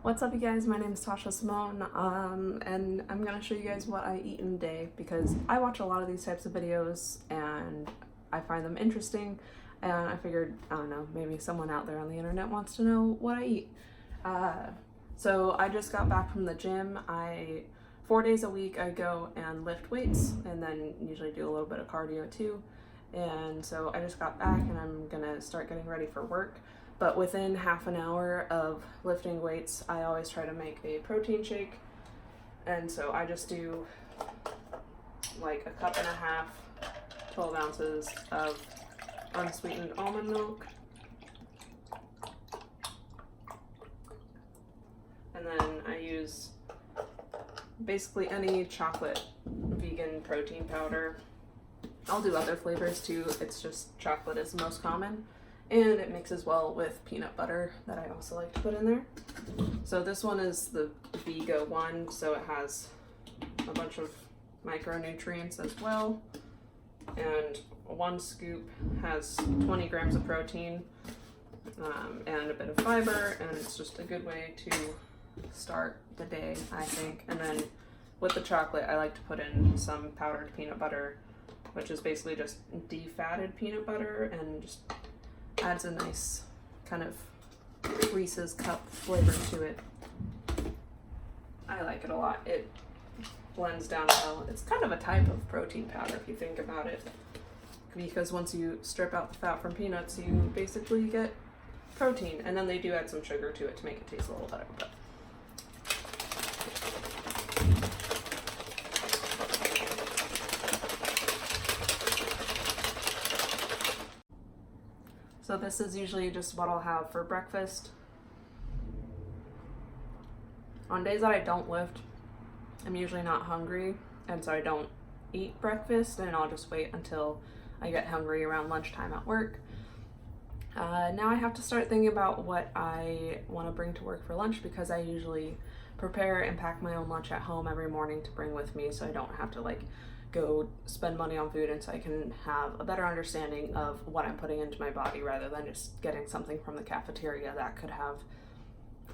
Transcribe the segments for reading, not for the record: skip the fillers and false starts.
What's up, you guys? My name is Tasha Simone, and I'm gonna show you guys what I eat in a day because I watch a lot of these types of videos and I find them interesting. And I figured, I don't know, maybe someone out there on the internet wants to know what I eat. So I just got back from the gym. 4 days a week I go and lift weights, and then usually do a little bit of cardio too. And so I just got back and I'm gonna start getting ready for work. But within half an hour of lifting weights, I always try to make a protein shake. And so I just do like a cup and a half, 12 ounces of unsweetened almond milk. And then I use basically any chocolate vegan protein powder. I'll do other flavors too, it's just chocolate is the most common. And it mixes well with peanut butter that I also like to put in there. So this one is the Vega one, so it has a bunch of micronutrients as well. And one scoop has 20 grams of protein and a bit of fiber, and it's just a good way to start the day, I think. And then with the chocolate, I like to put in some powdered peanut butter, which is basically just defatted peanut butter, and just adds a nice kind of Reese's cup flavor to it. I like it a lot. It blends down well. It's kind of a type of protein powder if you think about it, because once you strip out the fat from peanuts, you basically get protein, and then they do add some sugar to it to make it taste a little better. But so this is usually just what I'll have for breakfast. On days that I don't lift, I'm usually not hungry, and so I don't eat breakfast, and I'll just wait until I get hungry around lunchtime at work. Now I have to start thinking about what I want to bring to work for lunch, because I usually prepare and pack my own lunch at home every morning to bring with me, so I don't have to go spend money on food, and so I can have a better understanding of what I'm putting into my body rather than just getting something from the cafeteria that could have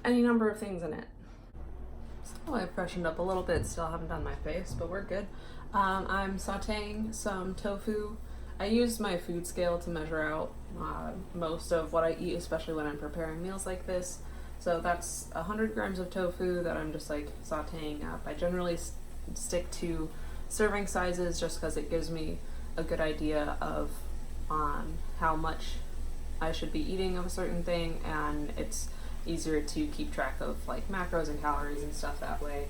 any number of things in it. So I freshened up a little bit, still haven't done my face, but we're good. I'm sauteing some tofu. I use my food scale to measure out most of what I eat, especially when I'm preparing meals like this. So that's 100 grams of tofu that I'm just sauteing up. I generally stick to serving sizes just because it gives me a good idea of how much I should be eating of a certain thing, and it's easier to keep track of macros and calories and stuff that way.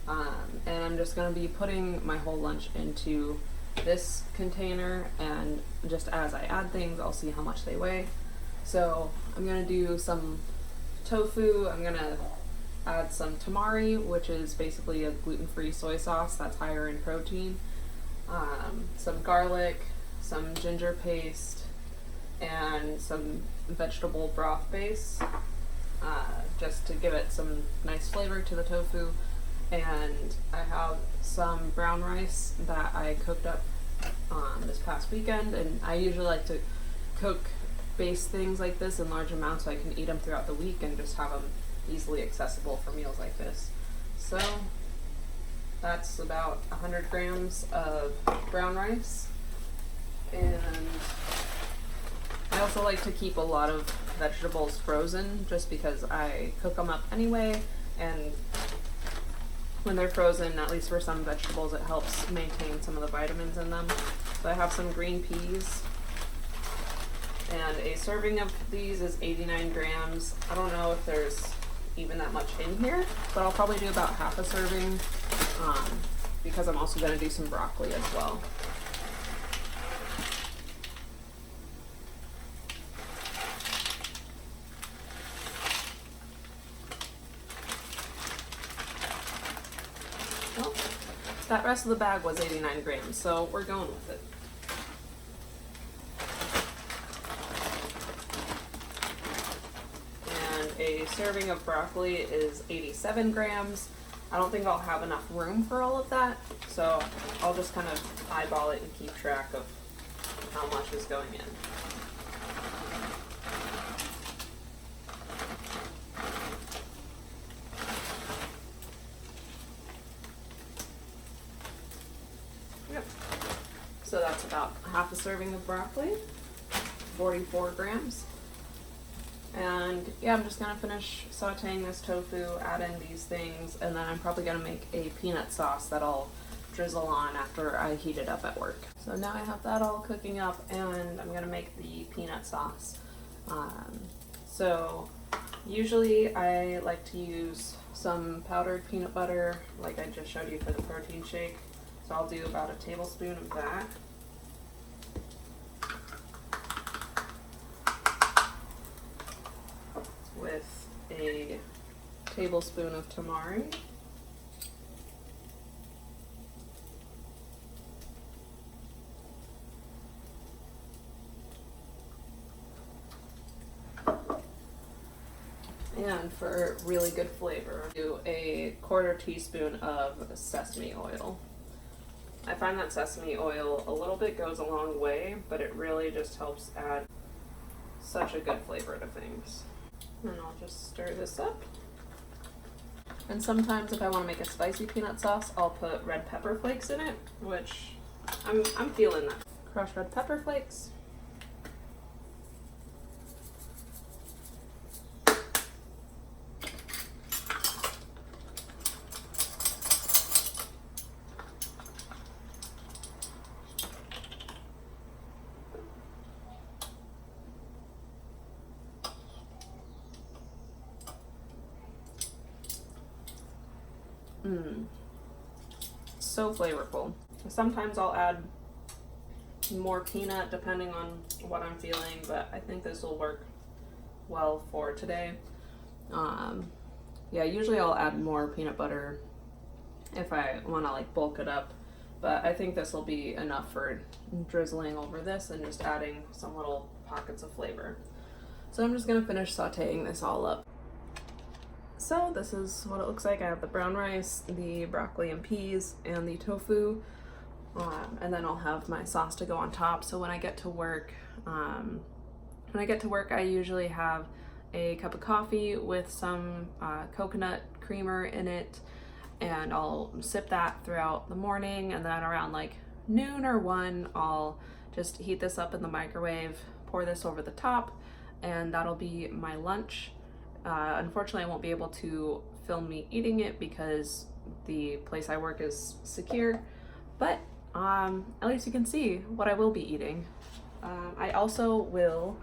And I'm just going to be putting my whole lunch into this container, and just as I add things, I'll see how much they weigh. So I'm going to do some tofu. I'm going to add some tamari, which is basically a gluten-free soy sauce that's higher in protein, some garlic, some ginger paste, and some vegetable broth base, just to give it some nice flavor to the tofu. And I have some brown rice that I cooked up this past weekend, and I usually like to cook base things like this in large amounts so I can eat them throughout the week and just have them easily accessible for meals like this. So that's about 100 grams of brown rice. And I also like to keep a lot of vegetables frozen just because I cook them up anyway, and when they're frozen, at least for some vegetables, it helps maintain some of the vitamins in them. So I have some green peas, and a serving of these is 89 grams. I don't know if there's even that much in here, but I'll probably do about half a serving because I'm also going to do some broccoli as well. Well, that rest of the bag was 89 grams, so we're going with it. A serving of broccoli is 87 grams. I don't think I'll have enough room for all of that, so I'll just kind of eyeball it and keep track of how much is going in. about half a serving of broccoli, 44 grams. And yeah, I'm just gonna finish sauteing this tofu, add in these things, and then I'm probably gonna make a peanut sauce that I'll drizzle on after I heat it up at work. So now I have that all cooking up, and I'm gonna make the peanut sauce. So usually I like to use some powdered peanut butter, like I just showed you for the protein shake. So I'll do about a tablespoon of that. With a tablespoon of tamari. And for really good flavor, do a 1/4 teaspoon of sesame oil. I find that sesame oil a little bit goes a long way, but it really just helps add such a good flavor to things. And I'll just stir this up. And sometimes if I want to make a spicy peanut sauce, I'll put red pepper flakes in it, which I'm feeling that. Crushed red pepper flakes. So flavorful. Sometimes I'll add more peanut depending on what I'm feeling, but I think this will work well for today. Yeah, usually I'll add more peanut butter if I want to like bulk it up, but I think this will be enough for drizzling over this and just adding some little pockets of flavor. So I'm just gonna finish sauteing this all up. So this is what it looks like. I have the brown rice, the broccoli and peas, and the tofu, and then I'll have my sauce to go on top. So when I get to work, I usually have a cup of coffee with some coconut creamer in it, and I'll sip that throughout the morning, and then around like noon or 1, I'll just heat this up in the microwave, pour this over the top, and that'll be my lunch. Unfortunately, I won't be able to film me eating it because the place I work is secure, but at least you can see what I will be eating. I also will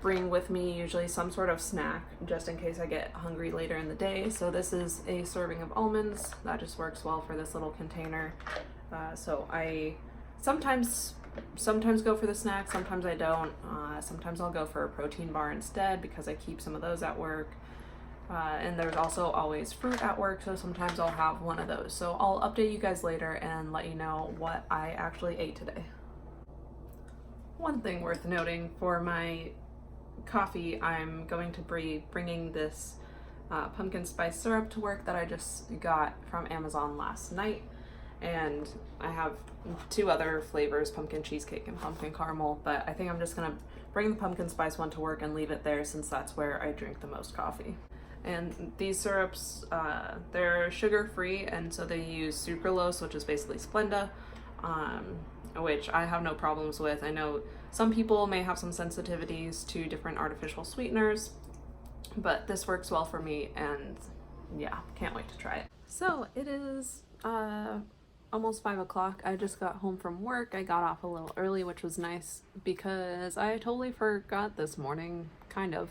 bring with me usually some sort of snack just in case I get hungry later in the day. So this is a serving of almonds. That just works well for this little container. So I sometimes go for the snack, sometimes I don't. Sometimes I'll go for a protein bar instead because I keep some of those at work. And there's also always fruit at work, so sometimes I'll have one of those. So I'll update you guys later and let you know what I actually ate today. One thing worth noting, for my coffee, I'm going to be bringing this pumpkin spice syrup to work that I just got from Amazon last night. And I have 2 other flavors, pumpkin cheesecake and pumpkin caramel, but I think I'm just gonna bring the pumpkin spice one to work and leave it there since that's where I drink the most coffee. And these syrups, they're sugar-free, and so they use sucralose, which is basically Splenda, which I have no problems with. I know some people may have some sensitivities to different artificial sweeteners, but this works well for me, and yeah, can't wait to try it. So it is almost 5 o'clock. I just got home from work. I got off a little early, which was nice because I totally forgot this morning, kind of.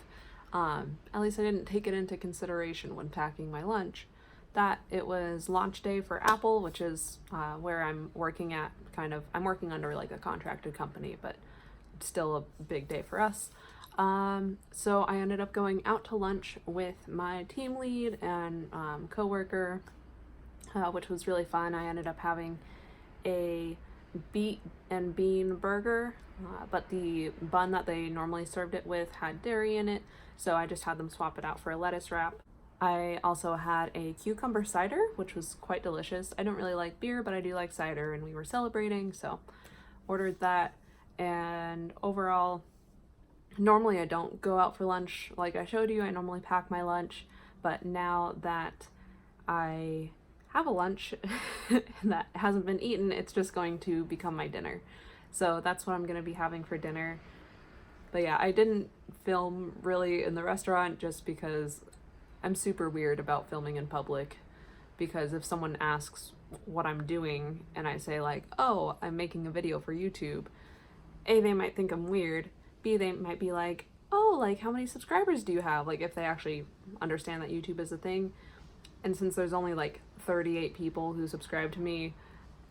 At least I didn't take it into consideration when packing my lunch, that it was launch day for Apple, which is where I'm working at. I'm working under like a contracted company, but it's still a big day for us. So I ended up going out to lunch with my team lead and coworker, which was really fun. I ended up having a beet and bean burger, but the bun that they normally served it with had dairy in it, so I just had them swap it out for a lettuce wrap. I also had a cucumber cider, which was quite delicious. I don't really like beer, but I do like cider, and we were celebrating, so ordered that. And overall, normally I don't go out for lunch like I showed you. I normally pack my lunch, but now that I have a lunch that hasn't been eaten. It's just going to become my dinner. So that's what I'm going to be having for dinner. But yeah, I didn't film really in the restaurant just because I'm super weird about filming in public. Because if someone asks what I'm doing and I say like, oh, I'm making a video for YouTube, A, they might think I'm weird. B, they might be like, oh, like how many subscribers do you have? Like if they actually understand that YouTube is a thing. And since there's only like 38 people who subscribe to me,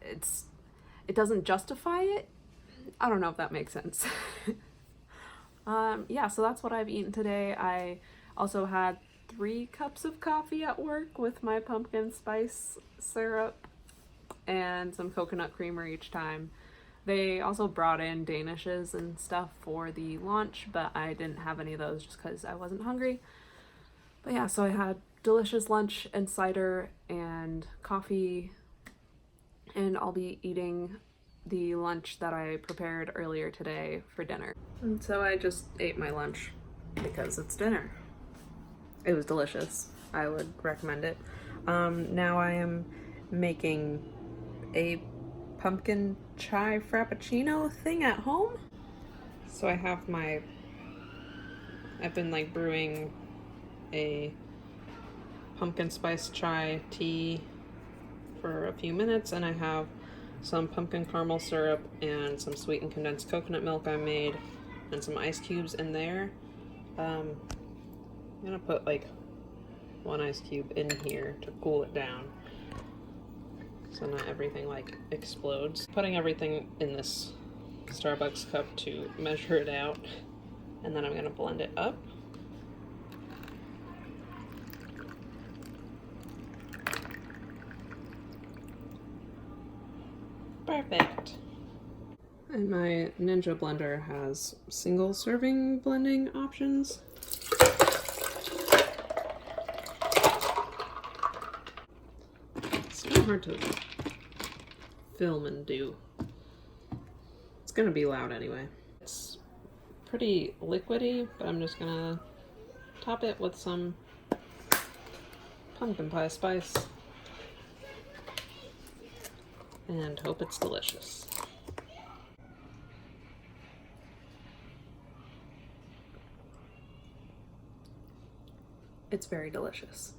it doesn't justify it. I don't know if that makes sense. Yeah, so that's what I've eaten today. I also had 3 cups of coffee at work with my pumpkin spice syrup and some coconut creamer each time. They also brought in Danishes and stuff for the launch, but I didn't have any of those just because I wasn't hungry. But yeah, so I had delicious lunch and cider and coffee, and I'll be eating the lunch that I prepared earlier today for dinner. And so I just ate my lunch because it's dinner. It was delicious. I would recommend it. Now I am making a pumpkin chai frappuccino thing at home. So I've been like brewing a pumpkin spice chai tea for a few minutes, and I have some pumpkin caramel syrup and some sweetened condensed coconut milk I made and some ice cubes in there. I'm gonna put like 1 ice cube in here to cool it down so not everything like explodes. Putting everything in this Starbucks cup to measure it out, and then I'm gonna blend it up. Perfect. And my Ninja blender has single serving blending options. It's kind of hard to film and do. It's gonna be loud anyway. It's pretty liquidy, but I'm just gonna top it with some pumpkin pie spice and hope it's delicious. It's very delicious.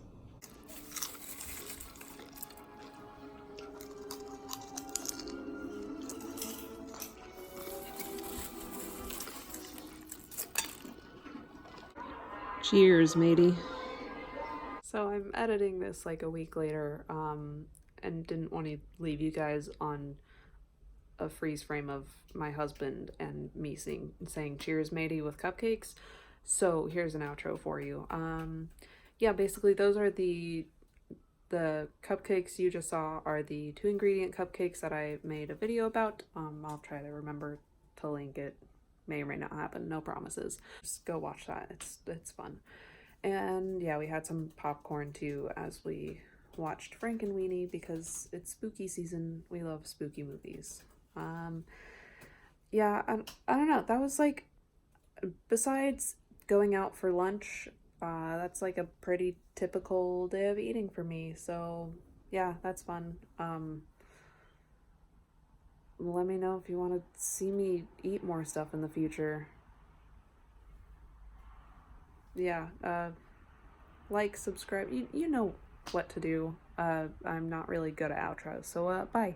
Cheers, matey. So I'm editing this like a week later, and didn't want to leave you guys on a freeze frame of my husband and me saying cheers, matey, with cupcakes. So here's an outro for you. Yeah, basically those are the cupcakes you just saw are the 2 ingredient cupcakes that I made a video about. I'll try to remember to link it. May or may not happen, no promises. Just go watch that, it's fun. And yeah, we had some popcorn too as we watched Frankenweenie because it's spooky season. We love spooky movies. Yeah, I don't know, that was like, besides going out for lunch, that's like a pretty typical day of eating for me. So yeah, that's fun. Let me know if you want to see me eat more stuff in the future. Yeah, like, subscribe, you know what to do. I'm not really good at outros, so bye.